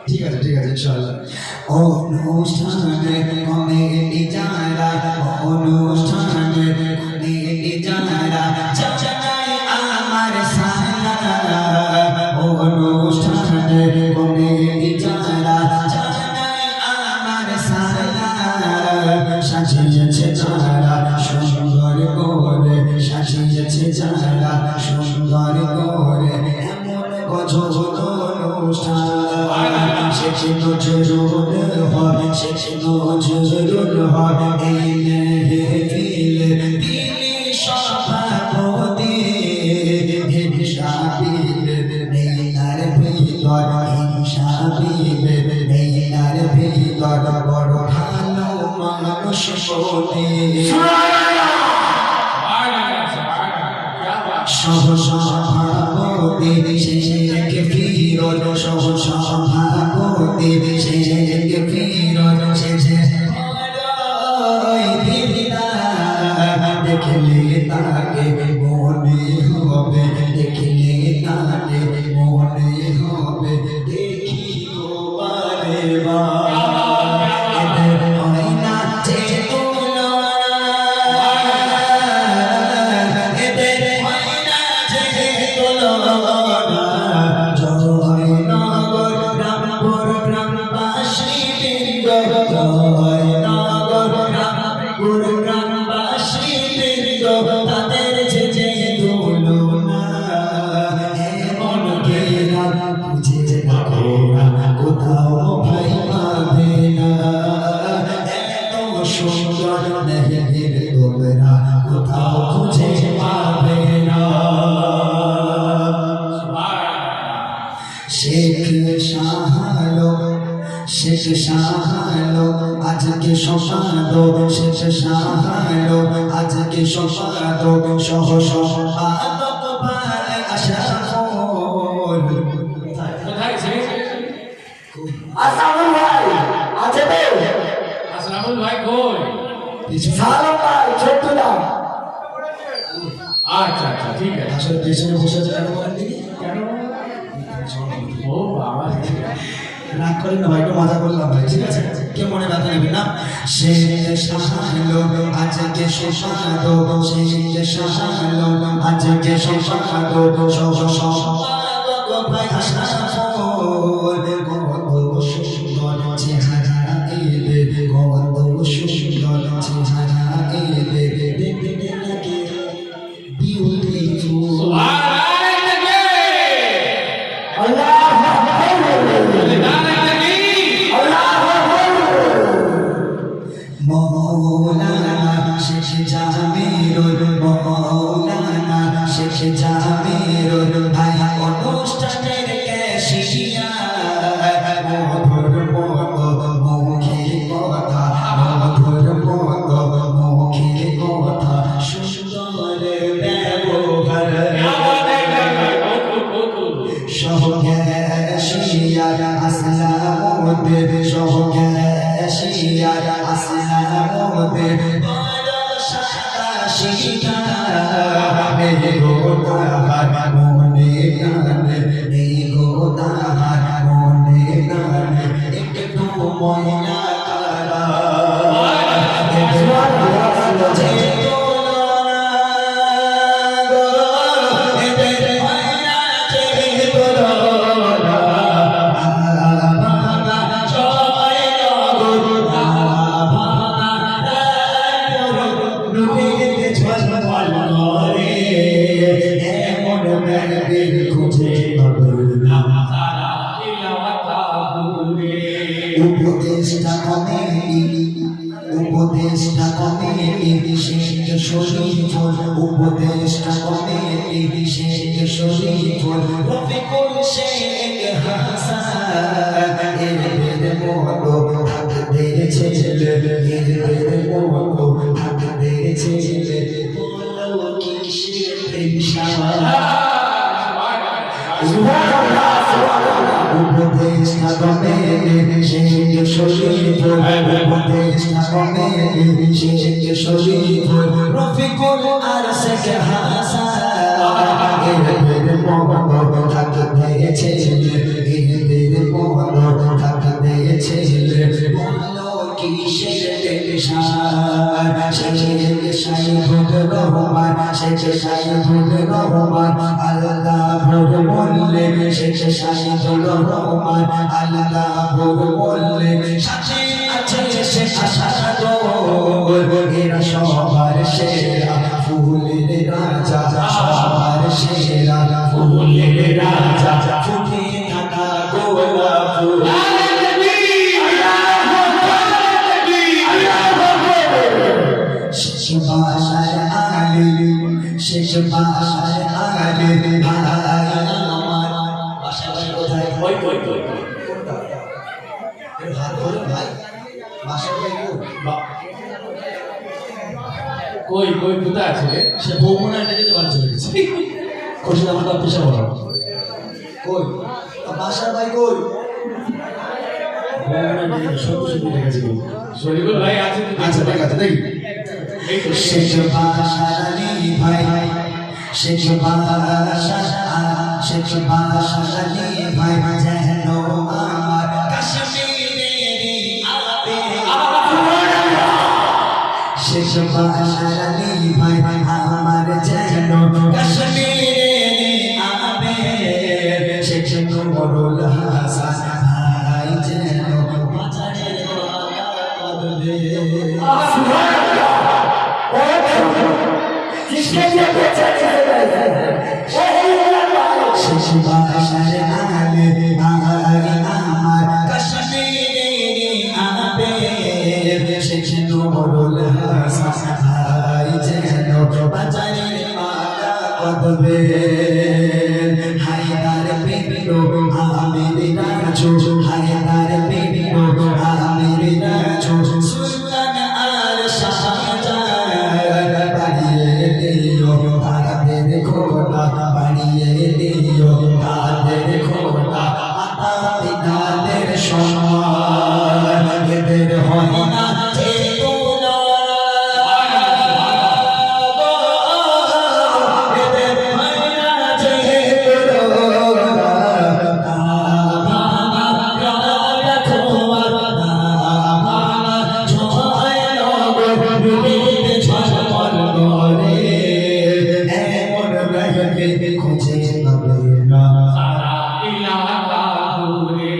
ঠিক আছে ইনশাআল্লাহ। অনুষ্ঠানে কমিটি যারা, অনুষ্ঠানে কমিটি যারা জানাই আমার সালাম। অনুষ্ঠানে কমিটি যারা জানাই আমার সালাম। সাজিয়েছে যারা সুন্দর করে, সাজিয়েছে যারা সুন্দর করে, এমন গজল অনুষ্ঠান সেখানে জরুর হয়, সেখানে জরুর হয়। দিলে সভাপতি হিসাবিলে মেলার ভিতর, হিসাবিলে মেলার ভিতর বড় ভালো মানুষ বলে সহসভাপতি শেখ ফিরোজ, সহসভাপতি শেখ ফিরোজ দেখলে তাকে মনে হবে, দেখলে তাকে মনে হবে দেখি তো বারে কোথাও ভাই পাবে না, এত সুন্দর মেহের তোমরা কোথাও খুঁজে পাবে না। শেখ শাহালো, শেখ শাহালো আজকে সফাদো, শেখ শাহালো আজকে সফাদো, সহ সফাদত ভাই আশা আসসালামু ভাই আছে তো? আসসালামু ভাই কই? সালাম ভাই ছোট্ট নাম। আচ্ছা ঠিক আছে। আসলে পেছনে বসে আছে কেন বলেন দেখি? কেন? ও বাবা রাগ করেন না ভাই, একটু মজা করলাম ভাই, ঠিক আছে? কে মনে ব্যথা নেবে না? শেখ শাহালো আজকে সফাদো, শেখ শাহালো আজকে সফাদো, সহ সফাদত ভাই আশা উপদেষ্টা কমিটি শেখ শরীফুল উপদেষ্টা কমিটি শেখ শরীফুল রফিকুল শেখ হাসান এদের মতো থাকতে ছেলে এদের মতো থাকতে ছেলে বলো কিসের উপদেষ্টা কমিটি শেখ শরীফুল উপদেষ্টা কমিটি শেখ শরীফুল রফিকুল আর শেখ হাসান এদের মতো থাকতে ছেলে এদের মতো থাকতে ছেলে বলো কিসের টেনশন শেখ সাইফুর রহমান শেখ সাইফুর রহমান আল্লাহ ভোর বললে শেখ সাইফুর রহমান আল্লাহ ভোর বললে সাথে আছে শেখ সাদর এরা সবার সেরা ফুলের রাজা সবার সেরা ফুলের রাজা ফুটে থাকা গোলাপ ফুল শেষ বাসার আলী শেষ বাসার আলী ভাই আমার বাসার কোথায় কই কই কই হাত ধরে ভাই বাসার কই কই কোথায় আছে রে? সে বৌমনা এটা যেতে বাড়ি চলে গেছে কোথায় আমার পেশা বলো কই বাসার ভাই কই বৌমনা এটা সত্যি সত্যি লেগেছে শরীফুল ভাই আছে তো? আচ্ছা ঠিক আছে দেখি এই তো। শেষ বাসার আলী ভাই শেষ বাসার আলী ভাই যেন আমার কাশ্মীরেরই আবে শেষ বাসার আলী ভাই আমার যেন কাশ্মীরেরই আবে শেষ নুরুল হাসান ভাই যেন বাজারের বাগানে শেষ বাসার আলী ভাই আমার কাশ্মীরেরই আবে শেষ নুরুল হাসান ভাই যেন বাজারের বাগানে হায়দার বিবিরো আমির রাজু হায়দার বিবিরো আমির রাজু সুলতান আর শাহজাহান বাড়িয়ে দিও তাদের খোদা বাড়িয়ে দিও তাদের খোদা মাতা পিতাদের সম্মান এদের হয় না যে খুঁজে পাবে না সারা ইলাকা ঘুরে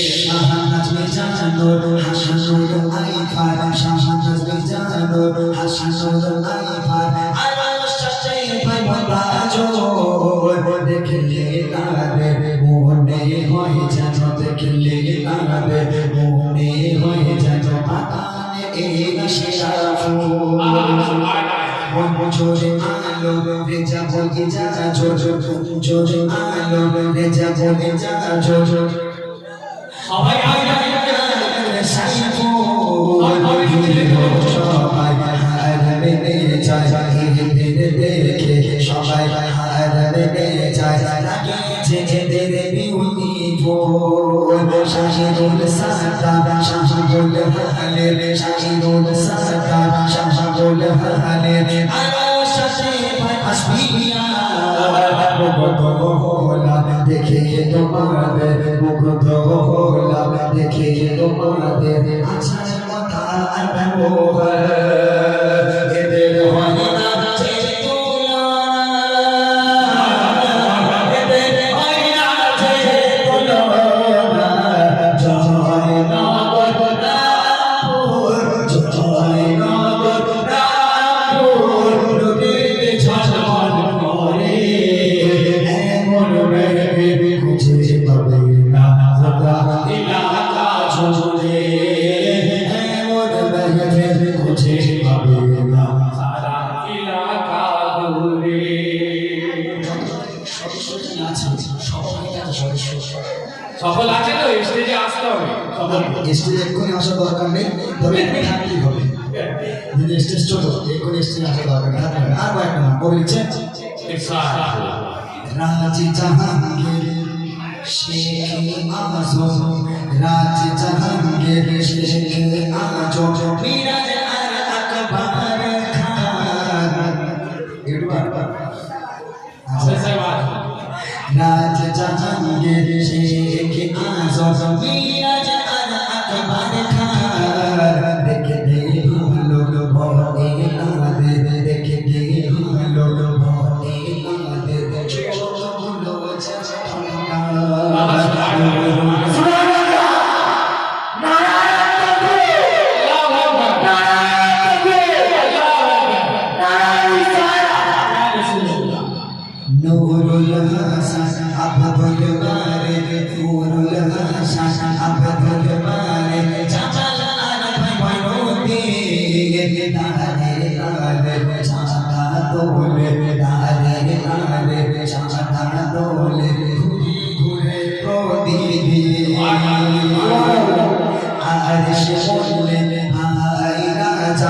শাহনাজ মিজানুর হাসানুর আইফার শাহনাজ মিজানুর হাসানুর আইফার আমার সাথে ভাই বাজো দেখলে তাদের মনে হয় যেন দেখলে তাদের মনে হয় যেন পাতানে এই শিরাফুল জোরে আলো রেজা বলে যা জোরে আলো রেজা বলে যা সবাই আগে সবাই হারবে যায় দেখে সবাই হারবে যায় লাগেছে এদের বিউটি ভোল শাহিদুল সাদাত শাহিদুল হালের শাহিদুল সাদাত শাহিদুল হালের আমার সাথে ভাই আসবিয়া মুগ্ধ হলাম দেখে তোমাদের মুগ্ধ হলাম দেখে তোমাদের আচার কথা আর ব্যবহার এদের হয় না যে তুলনা এদের হয় না যে তুলনা জয় নগর রামপুর জয় নগর রামপুর নদীতে ঝলমল করে এমন মেঘে খুঁজে পাবে না খোদা ইলাকা জুড়ে স্টেজে এক্ষুনি আসার দরকার নেই, তবে এখানে থাকতেই হবে। যদি স্টেজ ছোট, এক্ষুনি স্টেজে আসার দরকার নেই, থাকতে হবে। আর কয়েকটা নাম বলছে রাজি জাহাঙ্গীর শেখ আজম, রাজি জাহাঙ্গীর শেখ আজম, মিরাজ আর আকবর খান। একটু রাজ জাহাঙ্গীর শেখ আজম, মিরাজ আর আকবর খান। দেখে ভালো ভরে আমাদের, দেখে ভালো ভরে আমাদের চোখগুলো নূরুল হাসান আব্দুল বারে, নূরুল হাসান আব্দুল বারে, জামাল আর মঈনুদ্দিন, দারে দারে চাঁদা দোলে, দারে দারে চাঁদা দোলে, ঘুরে ঘুরে প্রদীপ আরশ বললে ভাই রাজা,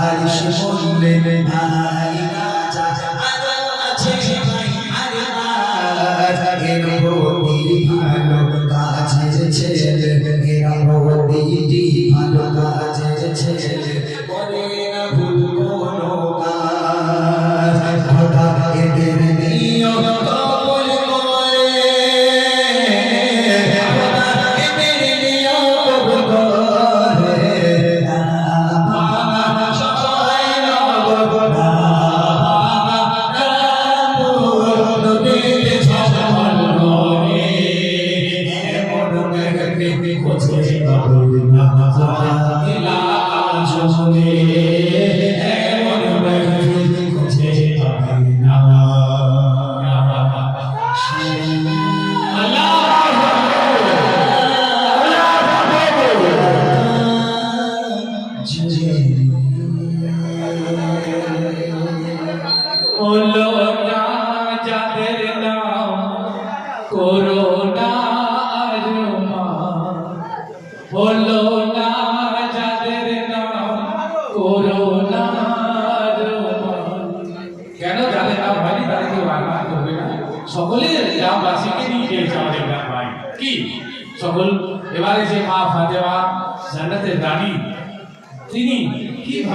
আরশ বললে ভাই রাজা, আরো আছে ভাই আর রাজা, এর বদি ভালো কাজের ছেলে, এর বদি ভালো কাজের ছেলে, করে না ভুল কোনো কাজ, খোদা এদের দিও কবুল করে, খোদা এদের দিও কবুল করে, সবাই নবনা হলো না যাদের নাম করোনা হলো না যাদের নাম করোনা। কেন যাদের নাম হয়নি তাদেরকে বারবার করবে না, সকলের গ্রামবাসীকে নিয়ে আমাদের গ্রাম ভাই কি সকল। এবারে যে মা ফাতেমা জান্নাতের রানী, তিনি কিভাবে